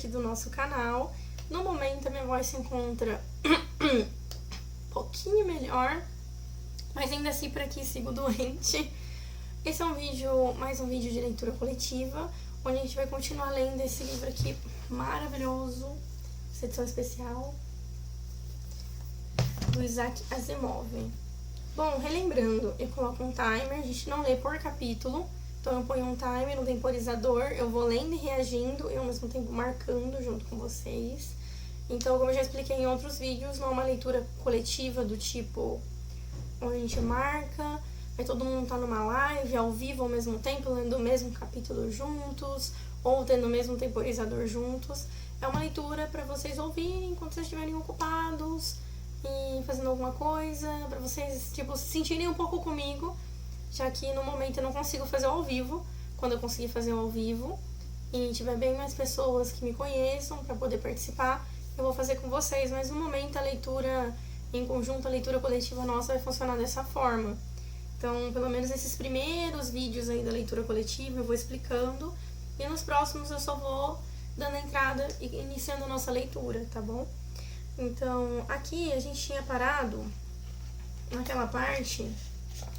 aqui do nosso canal. No momento a minha voz se encontra um pouquinho melhor, mas ainda assim por aqui sigo doente. Esse é mais um vídeo de leitura coletiva, onde a gente vai continuar lendo esse livro aqui maravilhoso, essa edição especial, do Isaac Asimov. Bom, relembrando, eu coloco um timer, a gente não lê por capítulo, então eu ponho um timer no temporizador, eu vou lendo e reagindo e ao mesmo tempo marcando junto com vocês. Então, como eu já expliquei em outros vídeos, não é uma leitura coletiva do tipo onde a gente marca, aí todo mundo tá numa live ao vivo ao mesmo tempo, lendo o mesmo capítulo juntos, ou tendo o mesmo temporizador juntos. É uma leitura para vocês ouvirem enquanto vocês estiverem ocupados e fazendo alguma coisa, para vocês se sentirem um pouco comigo, já que no momento eu não consigo fazer ao vivo. Quando eu conseguir fazer ao vivo e tiver bem mais pessoas que me conheçam para poder participar, eu vou fazer com vocês, mas no momento a leitura em conjunto, a leitura coletiva nossa vai funcionar dessa forma. Então, pelo menos esses primeiros vídeos aí da leitura coletiva eu vou explicando, e nos próximos eu só vou dando a entrada e iniciando a nossa leitura, tá bom? Então, aqui a gente tinha parado naquela parte,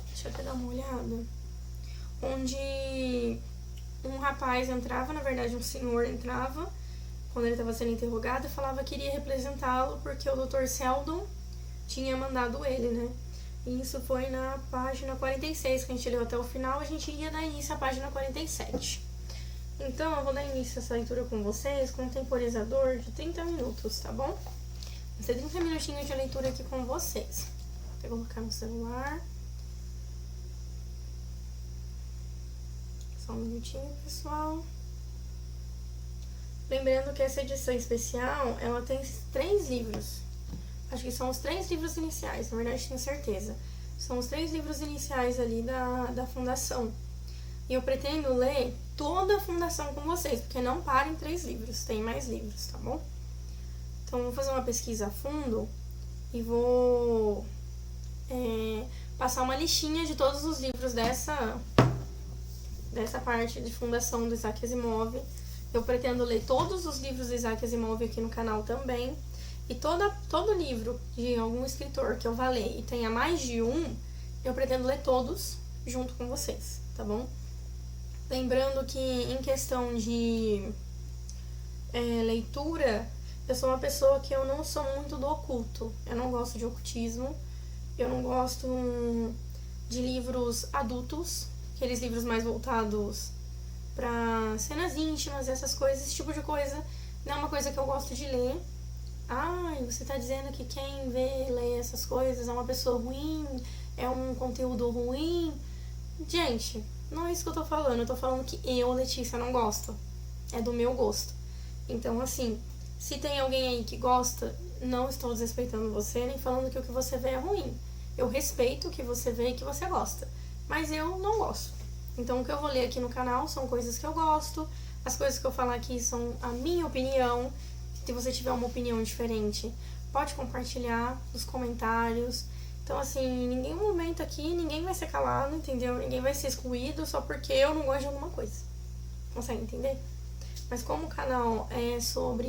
deixa eu até dar uma olhada, onde um rapaz entrava, na verdade um senhor entrava, quando ele estava sendo interrogado, e falava que iria representá-lo porque o Dr. Seldon tinha mandado ele, né? E isso foi na página 46, que a gente leu até o final, a gente ia dar início à página 47. Então, eu vou dar início a essa leitura com vocês com um temporizador de 30 minutos, tá bom? Vai ser 30 minutinhos de leitura aqui com vocês. Vou colocar no celular. Só um minutinho, pessoal. Lembrando que essa edição especial, ela tem 3 livros. Acho que são os 3 livros iniciais, na verdade tenho certeza. São os 3 livros iniciais ali da Fundação. E eu pretendo ler toda a Fundação com vocês, porque não para em 3 livros, tem mais livros, tá bom? Então, eu vou fazer uma pesquisa a fundo e vou passar uma listinha de todos os livros dessa parte de Fundação do Isaac Asimov. Eu pretendo ler todos os livros do Isaac Asimov aqui no canal também. E todo livro de algum escritor que eu vá ler e tenha mais de um, eu pretendo ler todos junto com vocês, tá bom? Lembrando que em questão de leitura, eu sou uma pessoa que eu não sou muito do oculto. Eu não gosto de ocultismo, eu não gosto de livros adultos, aqueles livros mais voltados para cenas íntimas, essas coisas, esse tipo de coisa. Não é uma coisa que eu gosto de ler. Ai, você tá dizendo que quem lê essas coisas é uma pessoa ruim, é um conteúdo ruim. Gente, não é isso que eu tô falando. Eu tô falando que eu, Letícia, não gosto. É do meu gosto. Então, assim, se tem alguém aí que gosta, não estou desrespeitando você, nem falando que o que você vê é ruim. Eu respeito o que você vê e que você gosta. Mas eu não gosto. Então, o que eu vou ler aqui no canal são coisas que eu gosto. As coisas que eu falar aqui são a minha opinião. Se você tiver uma opinião diferente, pode compartilhar nos comentários. Então, assim, em nenhum momento aqui, ninguém vai ser calado, entendeu? Ninguém vai ser excluído só porque eu não gosto de alguma coisa. Consegue entender? Mas como o canal é sobre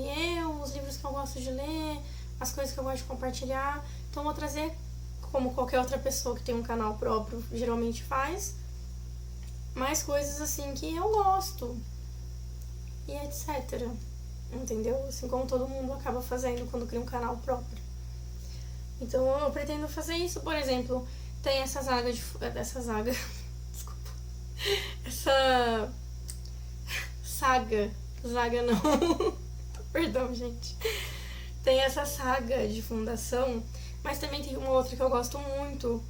os livros que eu gosto de ler, as coisas que eu gosto de compartilhar, então eu vou trazer, como qualquer outra pessoa que tem um canal próprio geralmente faz, mais coisas assim que eu gosto e etc. Entendeu? Assim como todo mundo acaba fazendo quando cria um canal próprio. Então eu pretendo fazer isso. Por exemplo, tem essa zaga desculpa. Essa zaga não. Perdão, gente. Tem essa saga de Fundação, mas também tem uma outra que eu gosto muito,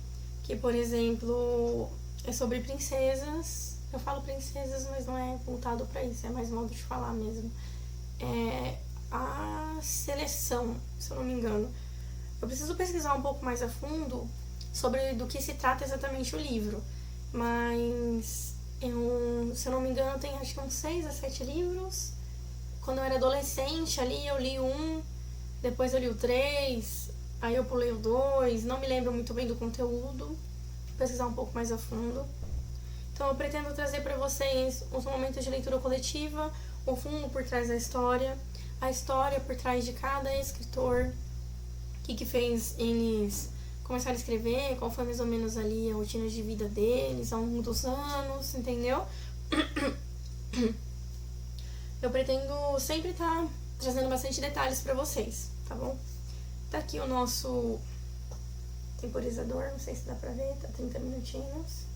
que, por exemplo, é sobre princesas. Eu falo princesas, mas não é voltado pra isso, é mais modo de falar mesmo. É a Seleção, se eu não me engano. Eu preciso pesquisar um pouco mais a fundo sobre do que se trata exatamente o livro. Mas, se eu não me engano, tem acho que uns 6 a 7 livros. Quando eu era adolescente ali, eu li um, depois eu li o 3, aí eu pulei o 2, não me lembro muito bem do conteúdo. Vou pesquisar um pouco mais a fundo. Então eu pretendo trazer para vocês os momentos de leitura coletiva, o fundo por trás da história, a história por trás de cada escritor, o que fez eles começarem a escrever, qual foi mais ou menos ali a rotina de vida deles ao longo dos anos, entendeu? Eu pretendo sempre estar trazendo bastante detalhes pra vocês, tá bom? Tá aqui o nosso temporizador, não sei se dá pra ver, tá 30 minutinhos.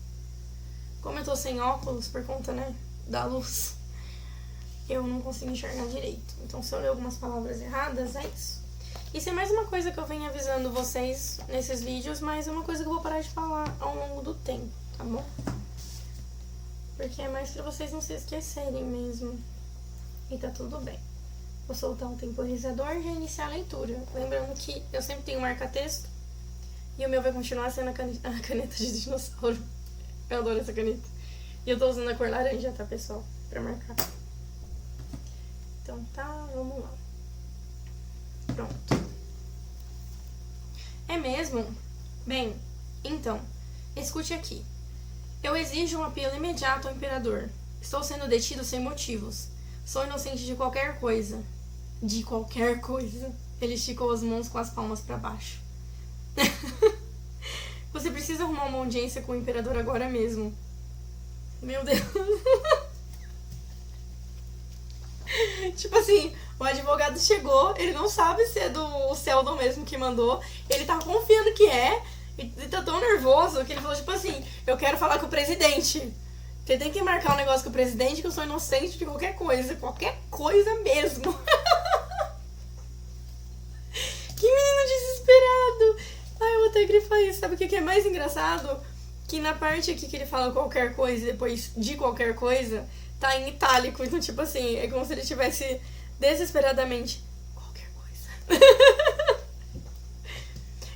Como eu tô sem óculos por conta, né, da luz, eu não consigo enxergar direito. Então, se eu ler algumas palavras erradas, é isso. Isso é mais uma coisa que eu venho avisando vocês nesses vídeos, mas é uma coisa que eu vou parar de falar ao longo do tempo, tá bom? Porque é mais pra vocês não se esquecerem mesmo. E tá tudo bem. Vou soltar um temporizador e já iniciar a leitura. Lembrando que eu sempre tenho um marca-texto. E o meu vai continuar sendo a caneta de dinossauro. Eu adoro essa caneta. E eu tô usando a cor laranja, tá, pessoal? Pra marcar. Então tá, vamos lá. Pronto. É mesmo? Bem, então, escute aqui. Eu exijo um apelo imediato ao imperador. Estou sendo detido sem motivos. Sou inocente de qualquer coisa. De qualquer coisa. Ele esticou as mãos com as palmas pra baixo. Você precisa arrumar uma audiência com o imperador agora mesmo. Meu Deus. Tipo assim, o advogado chegou, ele não sabe se é do Seldon mesmo que mandou. Ele tá confiando que é. E tá tão nervoso que ele falou, tipo assim, eu quero falar com o presidente. Você tem que marcar um negócio com o presidente que eu sou inocente de qualquer coisa mesmo. Que menino desesperado. Ai, eu vou até grifar isso. Sabe o que é mais engraçado? Que na parte aqui que ele fala qualquer coisa e depois de qualquer coisa, tá em itálico. Então, tipo assim, é como se ele tivesse desesperadamente qualquer coisa.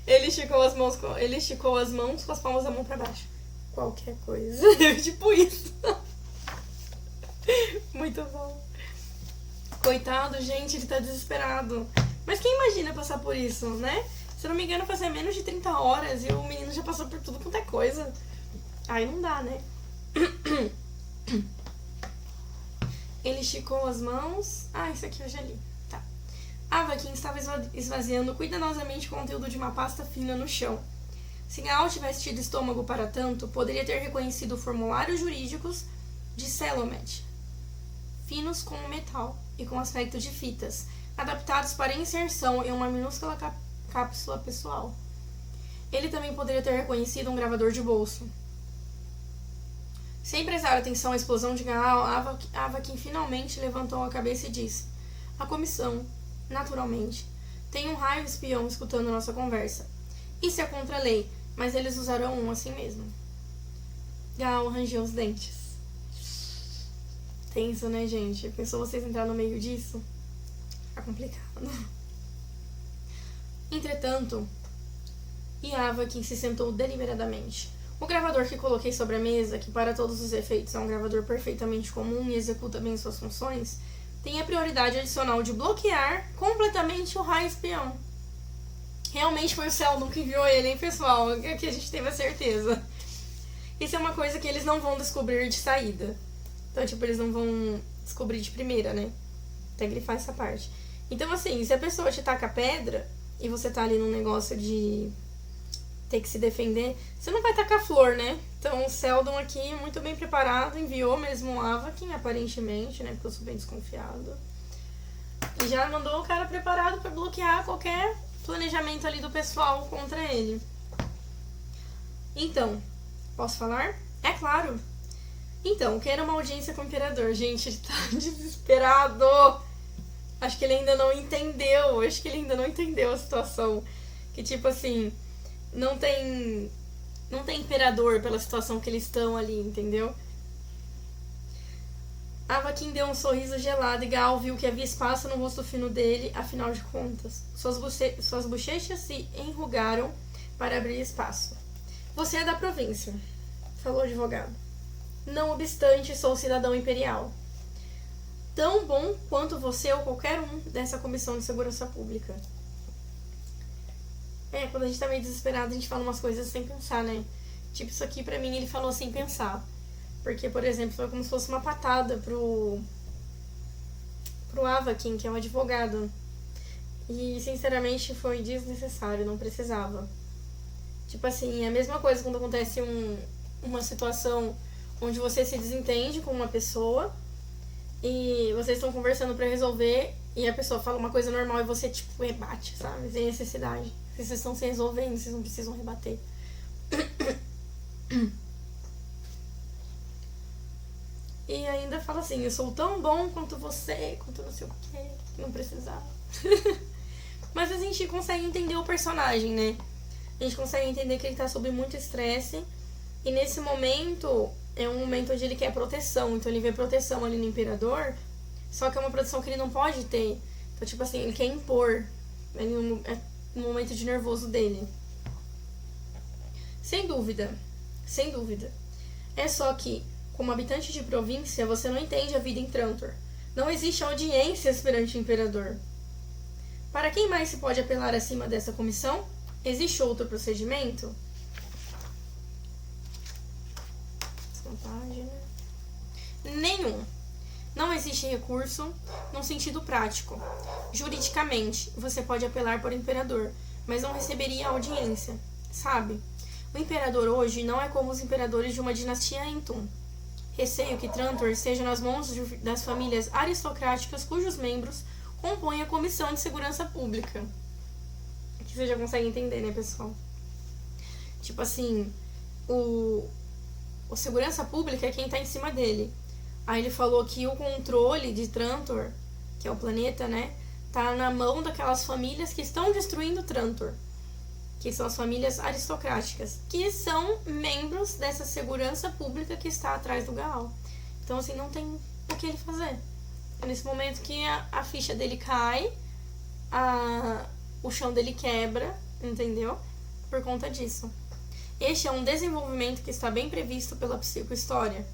Ele esticou as mãos com as palmas da mão pra baixo. Qualquer coisa. Tipo isso. Muito bom. Coitado, gente, ele tá desesperado. Mas quem imagina passar por isso, né? Se eu não me engano, fazia menos de 30 horas e o menino já passou por tudo quanto é coisa. Aí não dá, né? Ele esticou as mãos. Ah, isso aqui eu já li. Tá. Avakin estava esvaziando cuidadosamente o conteúdo de uma pasta fina no chão. Se Gaal tivesse tido estômago para tanto, poderia ter reconhecido formulários jurídicos de Celomed, finos como metal e com aspecto de fitas, adaptados para inserção em uma minúscula cápsula pessoal. Ele também poderia ter reconhecido um gravador de bolso. Sem prestar atenção à explosão de Gaal, Avakin finalmente levantou a cabeça e disse: A comissão, naturalmente, tem um raio espião escutando nossa conversa. Isso é contra a lei, mas eles usarão um assim mesmo. Gaal rangeu os dentes. Tenso, né, gente? Pensou vocês entrar no meio disso? Tá complicado. Entretanto, Avakin se sentou deliberadamente. O gravador que coloquei sobre a mesa, que para todos os efeitos é um gravador perfeitamente comum e executa bem suas funções, tem a prioridade adicional de bloquear completamente o raio espião. Realmente foi o Seldon que enviou ele, hein, pessoal? Aqui a gente teve a certeza. Isso é uma coisa que eles não vão descobrir de saída. Então, tipo, eles não vão descobrir de primeira, né? Até grifar essa parte. Então, assim, se a pessoa te taca pedra e você tá ali num negócio de ter que se defender, você não vai tacar flor, né? Então, o Seldon aqui, muito bem preparado, enviou mesmo o Avakin, aparentemente, né? Porque eu sou bem desconfiado. E já mandou o cara preparado pra bloquear qualquer planejamento ali do pessoal contra ele. Então, posso falar? É claro. Então, quero uma audiência com o imperador. Gente, ele tá desesperado. Acho que ele ainda não entendeu. A situação. Que, tipo assim, não tem imperador pela situação que eles estão ali, entendeu? Avakin deu um sorriso gelado e Gaal viu que havia espaço no rosto fino dele, afinal de contas. Suas bochechas se enrugaram para abrir espaço. Você é da província, falou o advogado. Não obstante, sou cidadão imperial. Tão bom quanto você ou qualquer um dessa comissão de segurança pública. Quando a gente tá meio desesperado, a gente fala umas coisas sem pensar, né? Tipo, isso aqui pra mim ele falou sem pensar. Porque, por exemplo, foi como se fosse uma patada pro pro Avakin, que é um advogado. E, sinceramente, foi desnecessário, não precisava. Tipo assim, é a mesma coisa quando acontece uma situação onde você se desentende com uma pessoa e vocês estão conversando pra resolver e a pessoa fala uma coisa normal e você, tipo, rebate, sabe? Sem necessidade. Vocês estão se resolvendo, vocês não precisam rebater. E ainda fala assim, eu sou tão bom quanto você, quanto não sei o que, não precisava. Mas a gente consegue entender o personagem, né? A gente consegue entender que ele tá sob muito estresse. E nesse momento, é um momento onde ele quer proteção. Então ele vê proteção ali no Imperador. Só que é uma proteção que ele não pode ter. Então, tipo assim, ele quer impor. É no momento de nervoso dele. Sem dúvida. Sem dúvida. É só que, como habitante de província, você não entende a vida em Trantor. Não existe audiências perante o Imperador. Para quem mais se pode apelar acima dessa comissão? Existe outro procedimento? Página. Nenhum. Não existe recurso no sentido prático. Juridicamente, você pode apelar para o imperador, mas não receberia audiência, sabe? O imperador hoje não é como os imperadores de uma dinastia Entun. Receio que Trantor esteja nas mãos das famílias aristocráticas cujos membros compõem a Comissão de Segurança Pública. Que você já consegue entender, né, pessoal? Tipo assim, o segurança pública é quem tá em cima dele. Aí ele falou que o controle de Trantor, que é o planeta, né, tá na mão daquelas famílias que estão destruindo Trantor, que são as famílias aristocráticas, que são membros dessa segurança pública que está atrás do Gaal. Então, assim, não tem o que ele fazer. É nesse momento que a ficha dele cai, o chão dele quebra, entendeu? Por conta disso. Este é um desenvolvimento que está bem previsto pela psicohistória,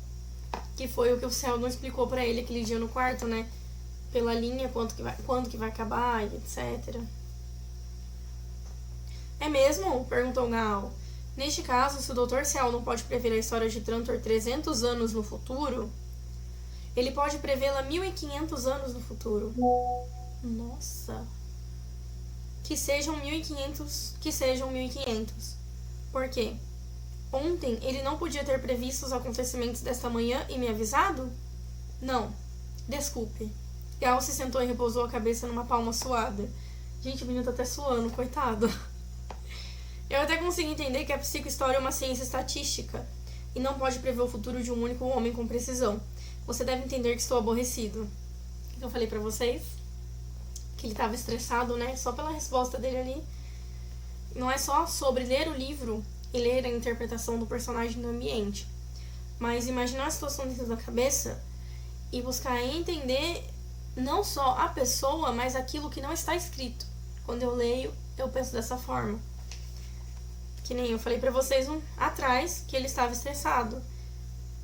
que foi o que o Seldon explicou pra ele aquele dia no quarto, né? Pela linha, quando que vai acabar, etc. É mesmo? Perguntou Gaal. Neste caso, se o Dr. Seldon pode prever a história de Trantor 300 anos no futuro, ele pode prevê-la 1500 anos no futuro. Nossa. Que sejam 1500. Por quê? Ontem ele não podia ter previsto os acontecimentos desta manhã e me avisado? Não. Desculpe. Gaal se sentou e repousou a cabeça numa palma suada. Gente, o menino tá até suando, coitado. Eu até consigo entender que a psicohistória é uma ciência estatística e não pode prever o futuro de um único homem com precisão. Você deve entender que estou aborrecido. Eu falei pra vocês que ele tava estressado, né? Só pela resposta dele ali. Não é só sobre ler o livro e ler a interpretação do personagem no ambiente, mas imaginar a situação dentro da cabeça e buscar entender não só a pessoa, mas aquilo que não está escrito. Quando eu leio, eu penso dessa forma. Que nem eu falei pra vocês atrás que ele estava estressado.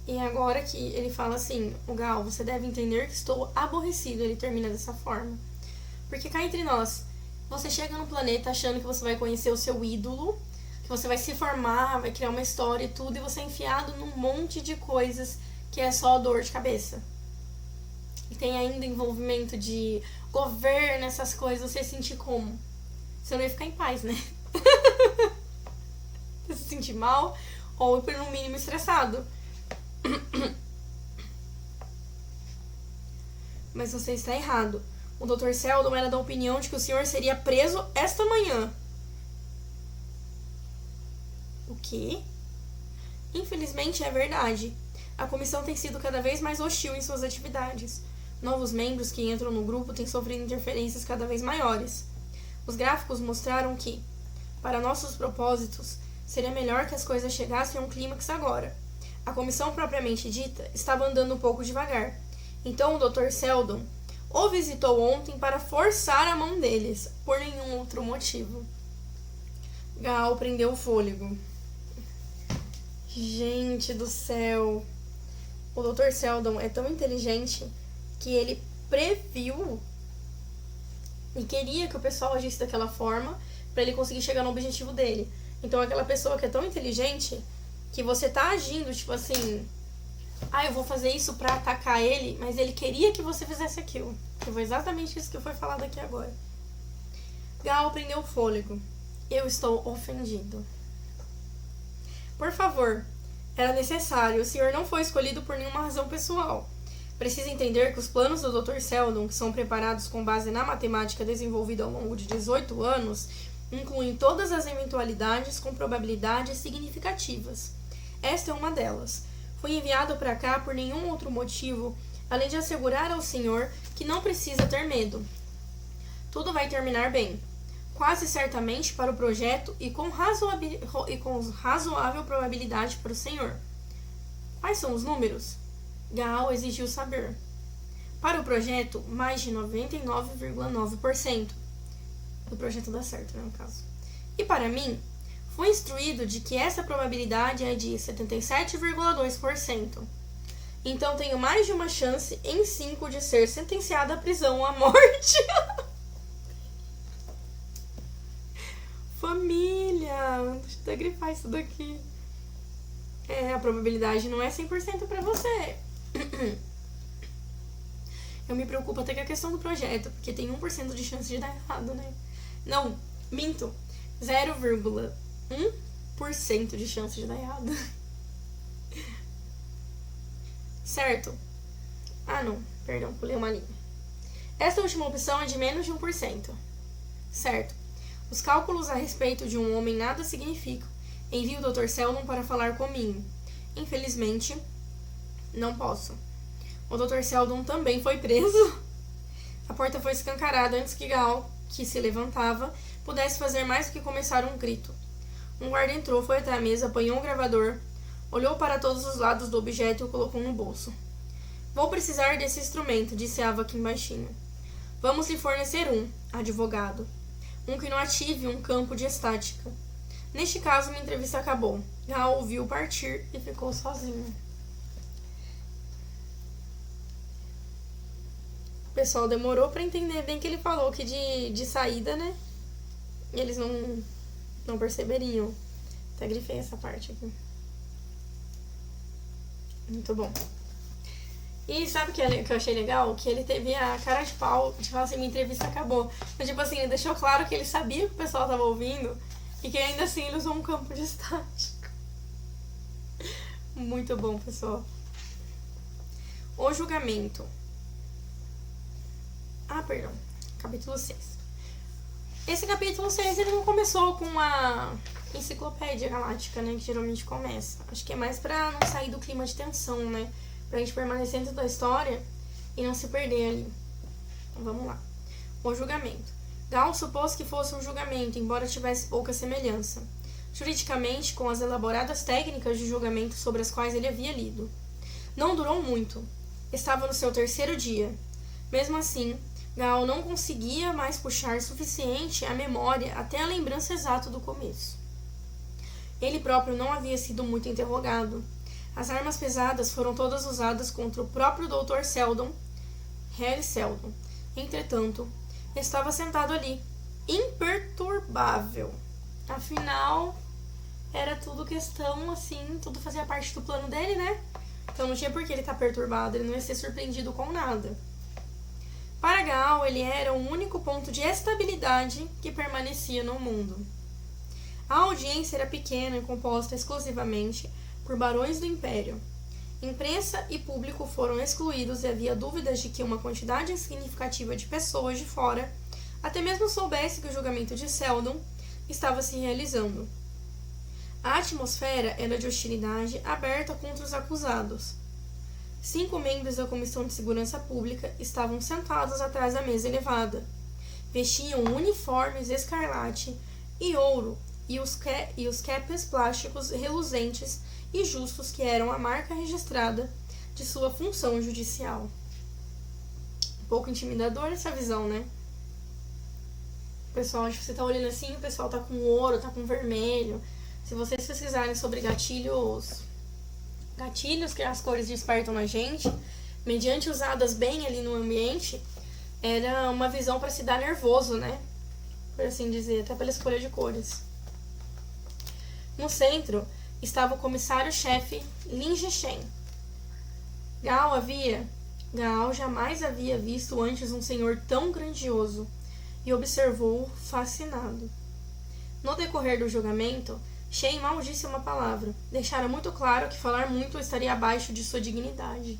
E agora que ele fala assim, o Gaal, você deve entender que estou aborrecido. Ele termina dessa forma. Porque cá entre nós, você chega no planeta achando que você vai conhecer o seu ídolo, que você vai se formar, vai criar uma história e tudo, e você é enfiado num monte de coisas que é só dor de cabeça. E tem ainda envolvimento de governo, essas coisas, você sentir como? Você não ia ficar em paz, né? Você se sentir mal ou, no mínimo, estressado. Mas você está errado. O Dr. Seldon era da opinião de que o senhor seria preso esta manhã. O quê? Infelizmente é verdade. A comissão tem sido cada vez mais hostil em suas atividades. Novos membros que entram no grupo têm sofrido interferências cada vez maiores. Os gráficos mostraram que, para nossos propósitos, seria melhor que as coisas chegassem a um clímax agora. A comissão propriamente dita estava andando um pouco devagar. Então o Dr. Seldon o visitou ontem para forçar a mão deles, por nenhum outro motivo. Gaal prendeu o fôlego. Gente do céu. O Dr. Seldon é tão inteligente que ele previu e queria que o pessoal agisse daquela forma para ele conseguir chegar no objetivo dele. Então aquela pessoa que é tão inteligente que você tá agindo, tipo assim, eu vou fazer isso pra atacar ele, mas ele queria que você fizesse aquilo. Que foi exatamente isso que foi falado aqui agora. Gal prendeu o fôlego. Eu estou ofendido. Por favor, era necessário. O senhor não foi escolhido por nenhuma razão pessoal. Precisa entender que os planos do Dr. Seldon, que são preparados com base na matemática desenvolvida ao longo de 18 anos, incluem todas as eventualidades com probabilidades significativas. Esta é uma delas. Fui enviado para cá por nenhum outro motivo, além de assegurar ao senhor que não precisa ter medo. Tudo vai terminar bem. Quase certamente para o projeto e com razoável probabilidade para o senhor. Quais são os números? Gal exigiu saber. Para o projeto, mais de 99,9%. O projeto dá certo, né, no caso. E para mim, fui instruído de que essa probabilidade é de 77,2%. Então tenho mais de uma chance em 5 de ser sentenciada à prisão ou à morte. Família, deixa eu até grifar isso daqui. A probabilidade não é 100% pra você. Eu me preocupo até com a questão do projeto, porque tem 1% de chance de dar errado, né? Não, minto. 0,1% de chance de dar errado. Certo? Não, perdão, pulei uma linha. Esta última opção é de menos de 1%. Certo. Os cálculos a respeito de um homem nada significam. Envio o Dr. Seldon para falar comigo. Infelizmente, não posso. O Dr. Seldon também foi preso. A porta foi escancarada antes que Gal, que se levantava, pudesse fazer mais do que começar um grito. Um guarda entrou, foi até a mesa, apanhou um gravador, olhou para todos os lados do objeto e o colocou no bolso. Vou precisar desse instrumento, disse Avakin baixinho. Vamos lhe fornecer um, advogado. Um que não ative um campo de estática. Neste caso, minha entrevista acabou. Gal ouviu partir e ficou sozinho. O pessoal demorou para entender bem que ele falou que de saída, né? Eles não perceberiam. Até grifei essa parte aqui. Muito bom. E sabe o que eu achei legal? Que ele teve a cara de pau de falar assim, minha entrevista acabou. Mas tipo assim, ele deixou claro que ele sabia que o pessoal tava ouvindo e que ainda assim ele usou um campo de estática. Muito bom, pessoal. O julgamento. Perdão. Capítulo 6. Esse capítulo 6, ele não começou com a enciclopédia galáctica, né? Que geralmente começa. Acho que é mais pra não sair do clima de tensão, né? Pra gente permanecer dentro da história e não se perder ali. Então, vamos lá. O julgamento. Gal supôs que fosse um julgamento, embora tivesse pouca semelhança, juridicamente, com as elaboradas técnicas de julgamento sobre as quais ele havia lido. Não durou muito. Estava no seu 3º dia. Mesmo assim, Gal não conseguia mais puxar suficiente a memória até a lembrança exata do começo. Ele próprio não havia sido muito interrogado. As armas pesadas foram todas usadas contra o próprio Dr. Seldon, Harry Seldon. Entretanto, estava sentado ali, imperturbável. Afinal, era tudo questão, assim, tudo fazia parte do plano dele, né? Então não tinha por que ele estar perturbado, ele não ia ser surpreendido com nada. Para Gal, ele era o único ponto de estabilidade que permanecia no mundo. A audiência era pequena e composta exclusivamente por barões do Império. Imprensa e público foram excluídos e havia dúvidas de que uma quantidade significativa de pessoas de fora até mesmo soubesse que o julgamento de Seldon estava se realizando. A atmosfera era de hostilidade aberta contra os acusados. 5 membros da Comissão de Segurança Pública estavam sentados atrás da mesa elevada. Vestiam uniformes escarlate e ouro e os capes plásticos reluzentes e justos que eram a marca registrada de sua função judicial. Um pouco intimidadora essa visão, né? O pessoal, acho que você tá olhando assim, o pessoal tá com ouro, tá com vermelho. Se vocês pesquisarem sobre gatilhos que as cores despertam na gente, mediante usadas bem ali no ambiente, era uma visão para se dar nervoso, né? Por assim dizer, até pela escolha de cores. No centro estava o comissário-chefe Lin Zhesheng. Gaal jamais havia visto antes um senhor tão grandioso e observou-o fascinado. No decorrer do julgamento, Shen mal disse uma palavra. Deixara muito claro que falar muito estaria abaixo de sua dignidade.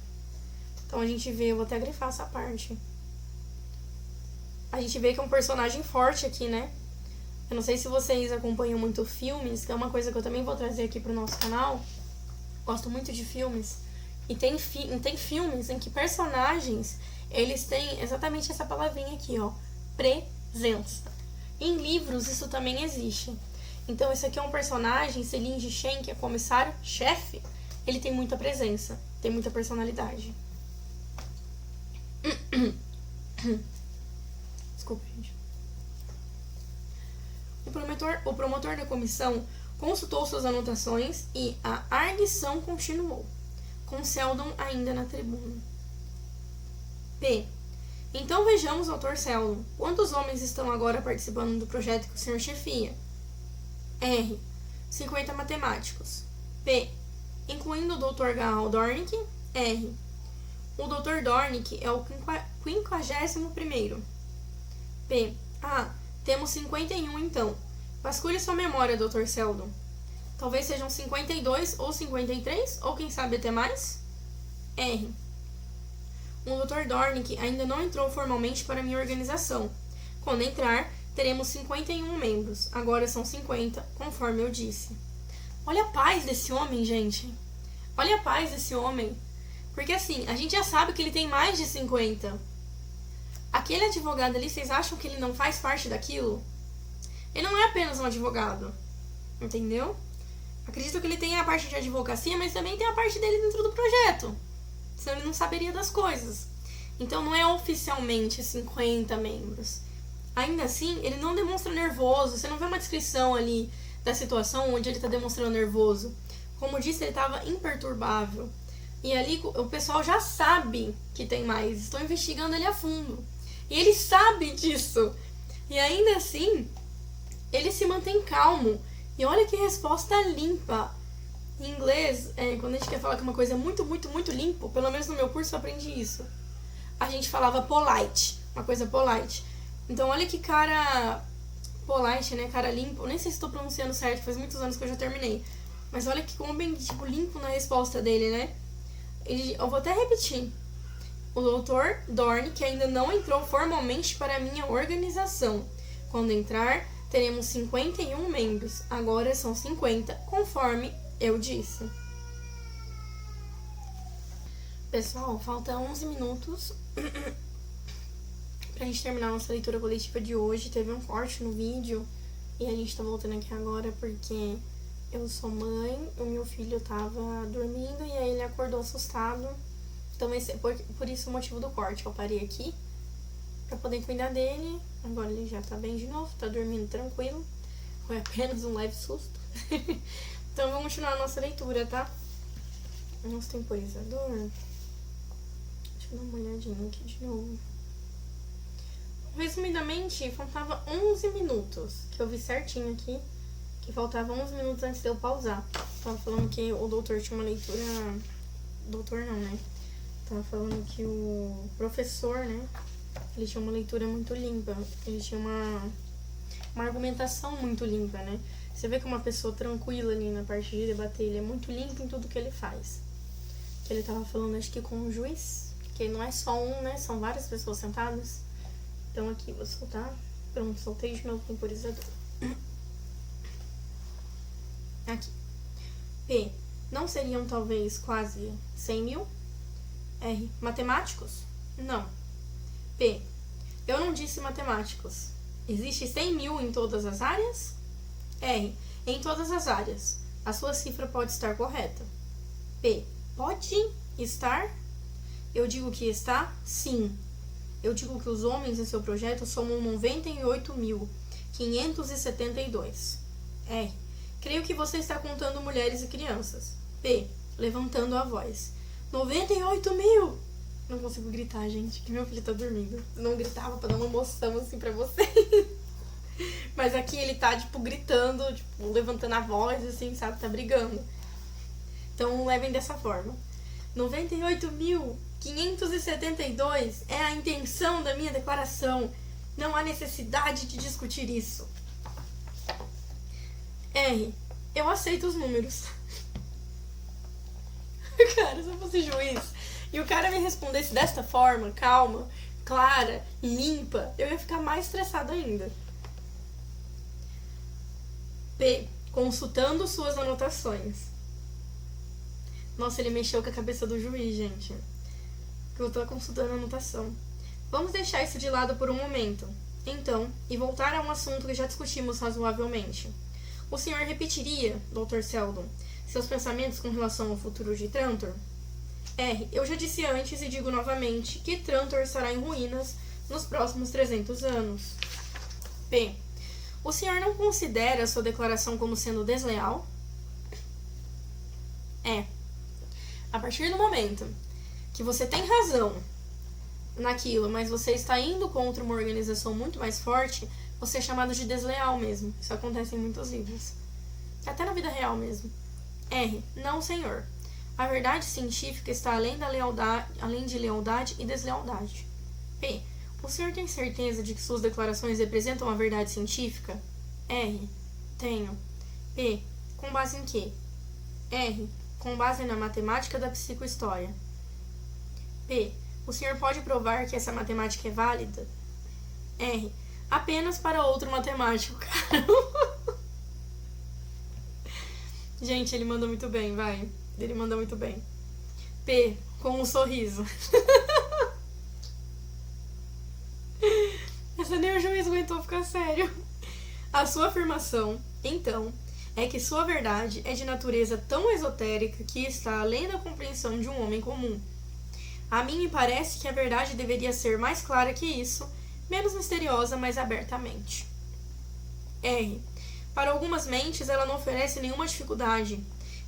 Então a gente vê, eu vou até grifar essa parte. A gente vê que é um personagem forte aqui, né? Eu não sei se vocês acompanham muito filmes, que é uma coisa que eu também vou trazer aqui pro nosso canal. Gosto muito de filmes. E tem filmes em que personagens, eles têm exatamente essa palavrinha aqui, ó. Presença. Em livros isso também existe. Então esse aqui é um personagem, Selim Shen, que é comissário-chefe. Ele tem muita presença, tem muita personalidade. Desculpa, gente. O promotor da comissão consultou suas anotações e a arguição continuou, com Seldon ainda na tribuna. P. Então vejamos, Dr. Seldon, quantos homens estão agora participando do projeto que o senhor chefia? R. 50 matemáticos. P. Incluindo o Dr. Gaal Dornick? R. O Dr. Dornick é o 51º. P. Temos 51 então. Vasculhe sua memória, Dr. Seldon. Talvez sejam 52 ou 53, ou quem sabe até mais? R. O Dr. Dornick ainda não entrou formalmente para minha organização. Quando entrar, teremos 51 membros. Agora são 50, conforme eu disse. Olha a paz desse homem, gente. Olha a paz desse homem. Porque assim, a gente já sabe que ele tem mais de 50. Aquele advogado ali, vocês acham que ele não faz parte daquilo? Ele não é apenas um advogado. Entendeu? Acredito que ele tem a parte de advocacia, mas também tem a parte dele dentro do projeto. Senão ele não saberia das coisas. Então não é oficialmente 50 membros. Ainda assim, ele não demonstra nervoso. Você não vê uma descrição ali da situação onde ele está demonstrando nervoso. Como eu disse, ele estava imperturbável. E ali o pessoal já sabe que tem mais. Estou investigando ele a fundo. E ele sabe disso. E ainda assim, ele se mantém calmo. E olha que resposta limpa. Em inglês, quando a gente quer falar que uma coisa é muito, muito, muito limpo, pelo menos no meu curso eu aprendi isso. A gente falava polite. Uma coisa polite. Então olha que cara polite, né? Cara limpo. Eu nem sei se estou pronunciando certo, faz muitos anos que eu já terminei. Mas olha que como bem tipo, limpo na resposta dele, né? Eu vou até repetir. O Dr. Dorn, que ainda não entrou formalmente para a minha organização. Quando entrar, teremos 51 membros. Agora são 50, conforme eu disse. Pessoal, falta 11 minutos pra gente terminar nossa leitura coletiva de hoje. Teve um corte no vídeo e a gente tá voltando aqui agora porque eu sou mãe, o meu filho tava dormindo e aí ele acordou assustado. Então esse é por isso o motivo do corte. Eu parei aqui pra poder cuidar dele. Agora ele já tá bem de novo, tá dormindo tranquilo. Foi apenas um leve susto. Então vamos continuar a nossa leitura, tá? Nosso temporizador. Deixa eu dar uma olhadinha aqui de novo. Resumidamente, faltava 11 minutos. Que eu vi certinho aqui. Que faltava 11 minutos antes de eu pausar. Tava falando que o doutor tinha uma leitura... Doutor não, né? Tava falando que o professor, né? Ele tinha uma leitura muito limpa. Ele tinha uma argumentação muito limpa, né? Você vê que uma pessoa tranquila ali na parte de debater, ele é muito limpo em tudo que ele faz. Que ele tava falando, acho que com o juiz, que não é só um, né? São várias pessoas sentadas. Então aqui, vou soltar. Pronto, soltei de novo o temporizador. Aqui. P. Não seriam talvez quase 100 mil? R. Matemáticos? Não. P. Eu não disse matemáticos. Existe 100 mil em todas as áreas? R. Em todas as áreas. A sua cifra pode estar correta. P. Pode estar? Eu digo que está? Sim. Eu digo que os homens em seu projeto somam 98.572. R. Creio que você está contando mulheres e crianças. P. Levantando a voz. 98 mil! Não consigo gritar, gente, que meu filho tá dormindo. Eu não gritava pra dar uma emoção assim pra vocês. Mas aqui ele tá, tipo, gritando, tipo, levantando a voz, assim, sabe? Tá brigando. Então, levem dessa forma. 98.572 é a intenção da minha declaração. Não há necessidade de discutir isso. R. Eu aceito os números. Cara, se eu fosse juiz e o cara me respondesse desta forma, calma, clara, limpa, eu ia ficar mais estressado ainda. P. Consultando suas anotações. Nossa, ele mexeu com a cabeça do juiz, gente. Que eu tô consultando a anotação. Vamos deixar isso de lado por um momento. Então, e voltar a um assunto que já discutimos razoavelmente. O senhor repetiria, Dr. Seldon, seus pensamentos com relação ao futuro de Trantor? R. Eu já disse antes e digo novamente que Trantor estará em ruínas nos próximos 300 anos. P. O senhor não considera sua declaração como sendo desleal? É. A partir do momento que você tem razão naquilo, mas você está indo contra uma organização muito mais forte, você é chamado de desleal mesmo. Isso acontece em muitos livros. Até na vida real mesmo. R. Não, senhor. A verdade científica está além de lealdade e deslealdade. P. O senhor tem certeza de que suas declarações representam a verdade científica? R. Tenho. P. Com base em quê? R. Com base na matemática da psicohistória. P. O senhor pode provar que essa matemática é válida? R. Apenas para outro matemático, cara. Gente, ele mandou muito bem, vai. Ele mandou muito bem. P. Com um sorriso. Essa nem o juiz aguentou ficar sério. A sua afirmação, então, é que sua verdade é de natureza tão esotérica que está além da compreensão de um homem comum. A mim me parece que a verdade deveria ser mais clara que isso, menos misteriosa, mas abertamente. R. Para algumas mentes, ela não oferece nenhuma dificuldade.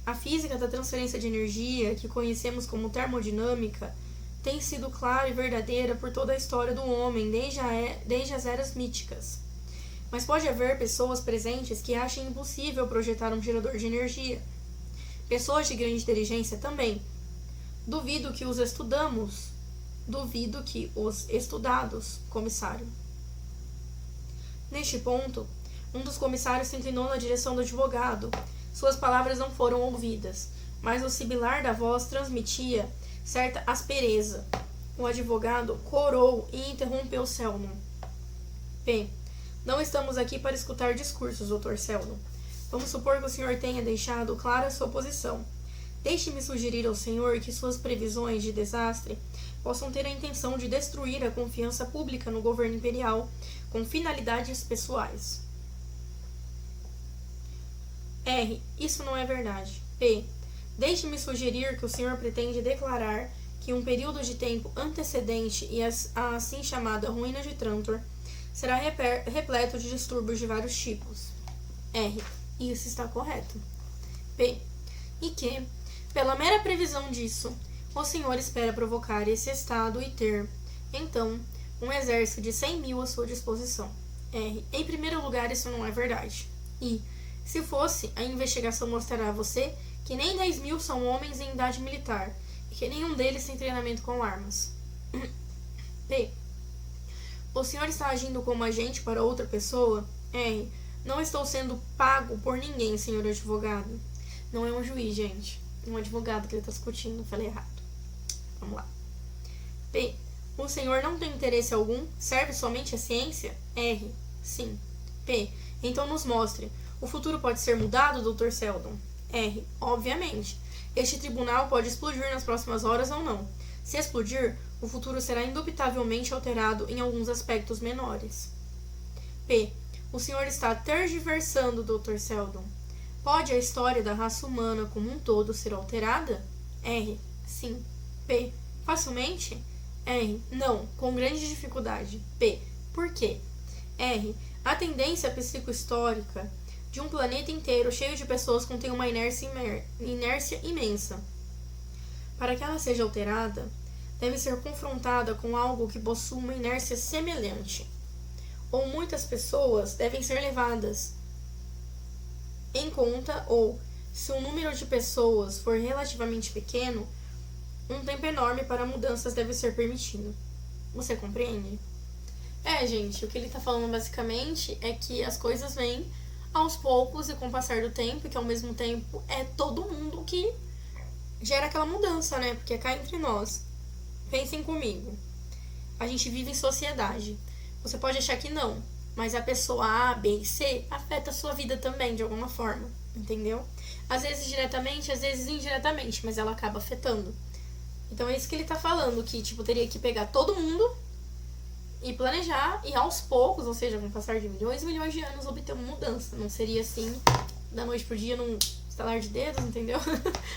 A física da transferência de energia, que conhecemos como termodinâmica, tem sido clara e verdadeira por toda a história do homem, desde as eras míticas. Mas pode haver pessoas presentes que achem impossível projetar um gerador de energia. Pessoas de grande inteligência também. Duvido que os estudados, comissário. Neste ponto, um dos comissários se inclinou na direção do advogado. Suas palavras não foram ouvidas, mas o sibilar da voz transmitia certa aspereza. O advogado corou e interrompeu Seldon. P. Não estamos aqui para escutar discursos, Dr. Seldon. Vamos supor que o senhor tenha deixado clara sua posição. Deixe-me sugerir ao senhor que suas previsões de desastre possam ter a intenção de destruir a confiança pública no governo imperial com finalidades pessoais. R. Isso não é verdade. P. Deixe-me sugerir que o senhor pretende declarar que um período de tempo antecedente e a assim chamada ruína de Trantor será repleto de distúrbios de vários tipos. R. Isso está correto. P. E que, pela mera previsão disso, o senhor espera provocar esse estado e ter, então, um exército de 100.000 à sua disposição. R. Em primeiro lugar, isso não é verdade. I. Se fosse, a investigação mostrará a você que nem 10.000 são homens em idade militar e que nenhum deles tem treinamento com armas. P. O senhor está agindo como agente para outra pessoa? R. Não estou sendo pago por ninguém, senhor advogado. Não é um juiz, gente. É um advogado que ele está discutindo. Falei errado. Vamos lá. P. O senhor não tem interesse algum? Serve somente a ciência? R. Sim. P. Então nos mostre. O futuro pode ser mudado, Dr. Seldon? R. Obviamente. Este tribunal pode explodir nas próximas horas ou não. Se explodir, o futuro será indubitavelmente alterado em alguns aspectos menores. P. O senhor está tergiversando, Dr. Seldon. Pode a história da raça humana como um todo ser alterada? R. Sim. P. Facilmente? R. Não, com grande dificuldade. P. Por quê? R. A tendência psicohistórica de um planeta inteiro cheio de pessoas contém uma inércia imensa. Para que ela seja alterada, deve ser confrontada com algo que possua uma inércia semelhante. Ou muitas pessoas devem ser levadas em conta, ou, se o número de pessoas for relativamente pequeno, Um tempo enorme para mudanças deve ser permitido. Você compreende? Gente, o que ele tá falando basicamente é que as coisas vêm aos poucos e com o passar do tempo, e que ao mesmo tempo é todo mundo que gera aquela mudança, né? Porque cá entre nós, pensem comigo, a gente vive em sociedade. Você pode achar que não, mas a pessoa A, B e C afeta a sua vida também, de alguma forma, entendeu? Às vezes diretamente, às vezes indiretamente, mas ela acaba afetando. Então é isso que ele tá falando, que tipo, teria que pegar todo mundo e planejar, e aos poucos, ou seja, com o passar de milhões e milhões de anos, obter uma mudança. Não seria assim, da noite pro dia, num estalar de dedos, entendeu?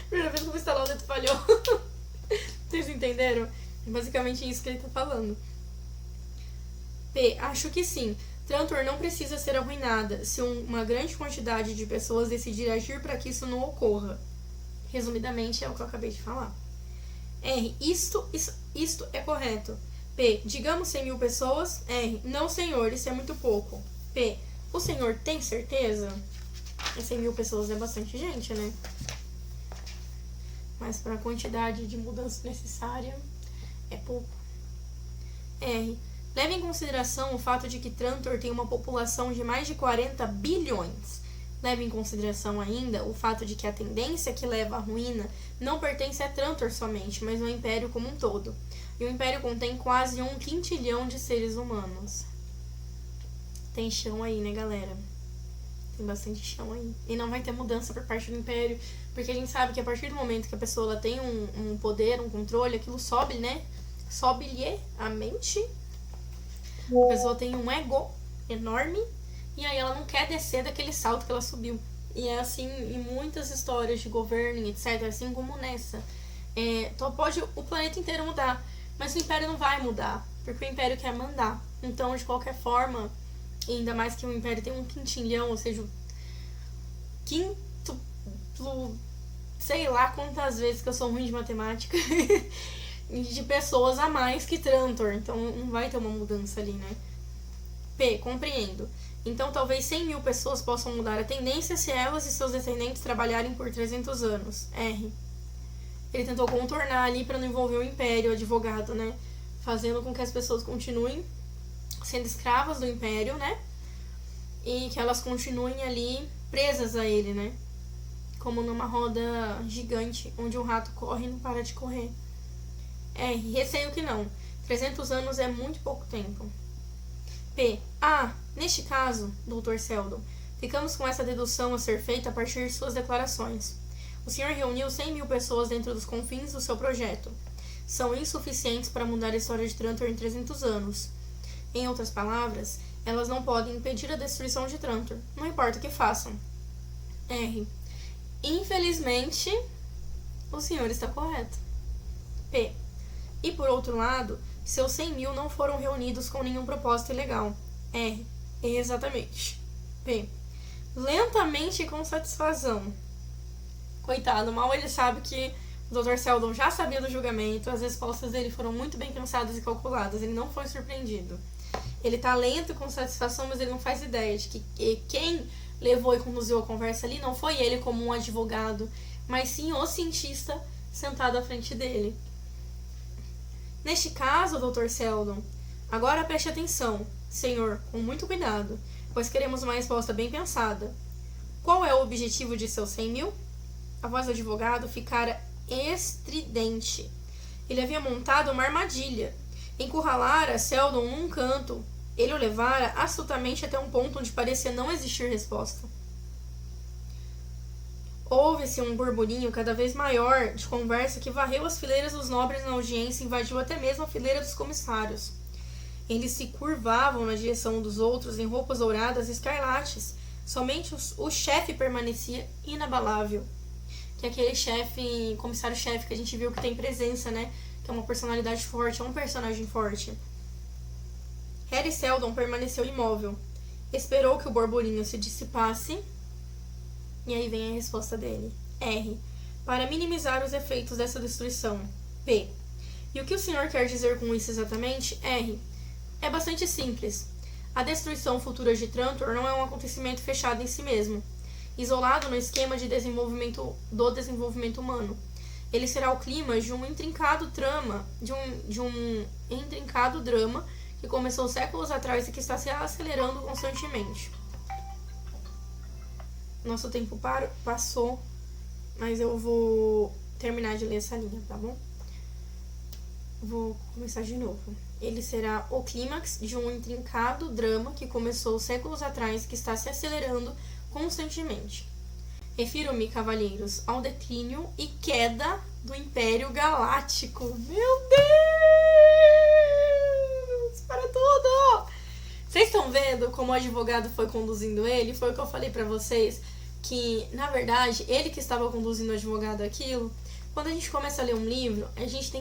Primeira vez que eu vou instalar o dedo falhou. Vocês entenderam? É basicamente isso que ele tá falando. P. Acho que sim. Trantor não precisa ser arruinada se uma grande quantidade de pessoas decidir agir para que isso não ocorra. Resumidamente, é o que eu acabei de falar. R. Isto é correto. P. Digamos 100 mil pessoas. R. Não, senhor, isso é muito pouco. P. O senhor tem certeza? 100 mil pessoas é bastante gente, né? Mas para a quantidade de mudança necessária, é pouco. R. Leve em consideração o fato de que Trantor tem uma população de mais de 40 bilhões. Leve em consideração ainda o fato de que a tendência que leva à ruína não pertence a Trantor somente, mas ao Império como um todo. E o Império contém quase 1 quintilhão de seres humanos. Tem chão aí, né, galera? Tem bastante chão aí. E não vai ter mudança por parte do Império, porque a gente sabe que a partir do momento que a pessoa ela tem um poder, um controle, aquilo sobe, né? Sobe-lhe a mente. A pessoa tem um ego enorme e aí ela não quer descer daquele salto que ela subiu. E é assim em muitas histórias de governo, etc. Assim como nessa. Então pode o planeta inteiro mudar, mas o Império não vai mudar, porque o Império quer mandar. Então, de qualquer forma, ainda mais que o Império tem 1 quintilhão, ou seja, quíntuplo, sei lá quantas vezes que eu sou ruim de matemática, de pessoas a mais que Trantor. Então não vai ter uma mudança ali, né? P. Compreendo. Então talvez 100 mil pessoas possam mudar a tendência se elas e seus descendentes trabalharem por 300 anos. R. Ele tentou contornar ali para não envolver o Império, o advogado, né? Fazendo com que as pessoas continuem sendo escravas do Império, né? E que elas continuem ali presas a ele, né? Como numa roda gigante, onde o rato corre e não para de correr. Receio que não. 300 anos é muito pouco tempo. P. Neste caso, Dr. Seldon, ficamos com essa dedução a ser feita a partir de suas declarações. O senhor reuniu 100 mil pessoas dentro dos confins do seu projeto. São insuficientes para mudar a história de Trantor em 300 anos. Em outras palavras, elas não podem impedir a destruição de Trantor, não importa o que façam. R. Infelizmente, o senhor está correto. P. E por outro lado, seus 100 mil não foram reunidos com nenhum propósito ilegal. R. Exatamente. P. Lentamente e com satisfação. Coitado, mal ele sabe que o Dr. Seldon já sabia do julgamento, as respostas dele foram muito bem pensadas e calculadas, ele não foi surpreendido. Ele tá lento e com satisfação, mas ele não faz ideia de que quem levou e conduziu a conversa ali não foi ele como um advogado, mas sim o cientista sentado à frente dele. Neste caso, Dr. Seldon, agora preste atenção, senhor, com muito cuidado, pois queremos uma resposta bem pensada. Qual é o objetivo de seus 100 mil? A voz do advogado ficara estridente. Ele havia montado uma armadilha. Encurralara Seldon num canto. Ele o levara astutamente até um ponto onde parecia não existir resposta. Houve-se um burburinho cada vez maior de conversa que varreu as fileiras dos nobres na audiência e invadiu até mesmo a fileira dos comissários. Eles se curvavam na direção dos outros em roupas douradas e escarlates. Somente o chefe permanecia inabalável. Que é aquele chefe, comissário-chefe que a gente viu que tem presença, né? Que é uma personalidade forte, é um personagem forte. Harry Seldon permaneceu imóvel. Esperou que o burburinho se dissipasse. E aí vem a resposta dele. R. Para minimizar os efeitos dessa destruição. P. E o que o senhor quer dizer com isso exatamente? R. É bastante simples. A destruição futura de Trantor não é um acontecimento fechado em si mesmo, isolado no esquema de desenvolvimento humano. ele será o clima de um intrincado drama, intrincado drama que começou séculos atrás e que está se acelerando constantemente. Nosso tempo passou, mas eu vou terminar de ler essa linha, tá bom? Vou começar de novo. Ele será o clímax de um intrincado drama que começou séculos atrás e que está se acelerando constantemente. Refiro-me, cavalheiros, ao declínio e queda do Império Galáctico. Meu Deus! Para tudo! Vocês estão vendo como o advogado foi conduzindo ele? Foi o que eu falei pra vocês, que, na verdade, ele que estava conduzindo o advogado aquilo. Quando a gente começa a ler um livro, a gente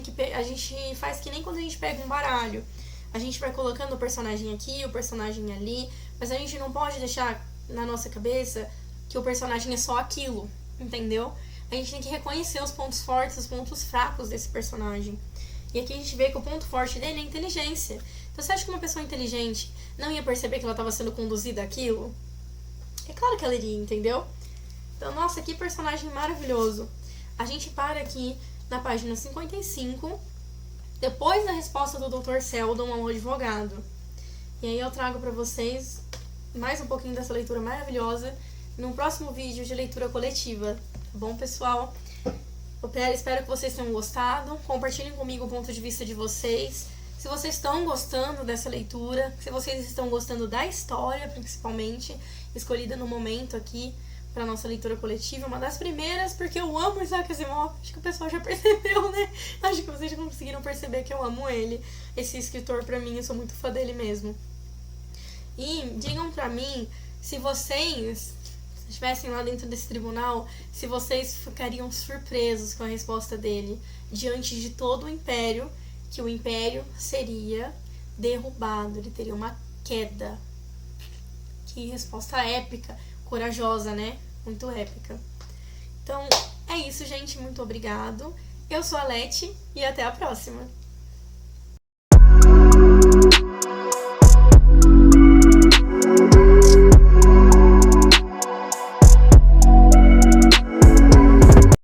faz que nem quando a gente pega um baralho. A gente vai colocando o personagem aqui, o personagem ali, mas a gente não pode deixar na nossa cabeça que o personagem é só aquilo, entendeu? A gente tem que reconhecer os pontos fortes, os pontos fracos desse personagem. E aqui a gente vê que o ponto forte dele é a inteligência. Então você acha que uma pessoa inteligente não ia perceber que ela estava sendo conduzida àquilo? É claro que ela iria, entendeu? Então, nossa, que personagem maravilhoso. A gente para aqui na página 55, depois da resposta do Dr. Seldon ao advogado. E aí eu trago pra vocês mais um pouquinho dessa leitura maravilhosa num próximo vídeo de leitura coletiva. Tá bom, pessoal? Eu espero que vocês tenham gostado. Compartilhem comigo o ponto de vista de vocês. Se vocês estão gostando dessa leitura, se vocês estão gostando da história, principalmente, escolhida no momento aqui para nossa leitura coletiva, uma das primeiras, porque eu amo Isaac Asimov. Acho que o pessoal já percebeu, né? Acho que vocês já conseguiram perceber que eu amo ele. Esse escritor, pra mim, eu sou muito fã dele mesmo. E digam pra mim, se vocês estivessem lá dentro desse tribunal, se vocês ficariam surpresos com a resposta dele diante de todo o império, que o império seria derrubado, ele teria uma queda. Que resposta épica, corajosa, né? Muito épica. Então, é isso, gente. Muito obrigado. Eu sou a Leti e até a próxima.